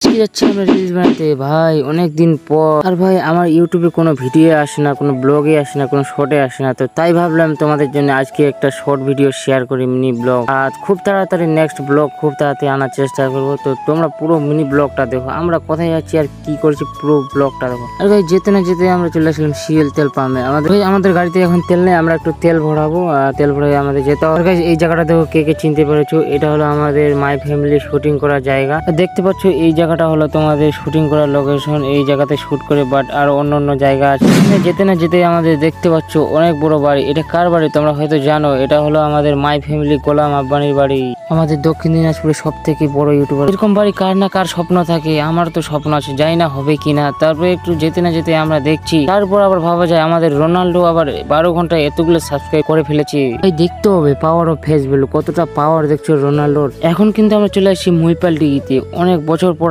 আজকে যাচ্ছি আমরা রিলস বানাতে ভাই অনেক দিন পর। আর ভাই আমার ইউটিউবে কোনো ভিডিও আসে না, কোনো ব্লগে আসে না, কোনো শর্টে আসে না, তো তাই ভাবলাম তোমাদের জন্য আজকে একটা শর্ট ভিডিও শেয়ার করি, মিনি ব্লগ। আর খুব তাড়াতাড়ি নেক্সট ব্লগ খুব তাড়াতাড়ি আনার চেষ্টা করবো। তো তোমরা পুরো মিনি ব্লগটা দেখো, আমরা কোথায় যাচ্ছি আর কি করছি পুরো ব্লগটা দেখো। আর ভাই যেতে না যেতে আমরা চলে আসলাম সিএল তেল পাম্পে। আমাদের গাড়িতে এখন তেল নেই, আমরা একটু তেল ভরাবো। তেল ভরাই আমাদের যেতে হবে। এই জায়গাটা দেখো, কে কে চিনতে পেরেছো, এটা হলো আমাদের মাই ফ্যামিলি শুটিং করার জায়গা। দেখতে পাচ্ছ এই জায়গাটা হলো তোমাদের শুটিং করার লোকেশন। এই জায়গাতে শুট করে, বাট আর অন্য জায়গা আছে। যেতে না যেতে আমাদের দেখতে পাচ্ছ অনেক বড় বাড়ি। এটা কার বাড়ি তোমরা হয়তো জানো, এটা হলো আমাদের মাই ফ্যামিলি গোলাম আব্বানির বাড়ি। আমাদের দক্ষিণ দিনাজপুরের সব থেকে বড় ইউটিউবার। এরকম বাড়ি কার না কার স্বপ্ন থাকে, আমার তো স্বপ্ন আছে, জানি না হবে কিনা। তারপরে একটু যেতে না যেতে আমরা দেখছি, তারপর আবার ভাবা যায় আমাদের রোনাল্ডো আবার 12 ঘন্টায় এতগুলো সাবস্ক্রাইব করে ফেলেছি। এই দেখতে হবে পাওয়ার অফ ফেস ভ্যালু, কতটা পাওয়ার দেখছো রোনাল্ডোর। এখন কিন্তু আমরা চলে আসছি মহিপাল ডিগিতে। অনেক বছর পর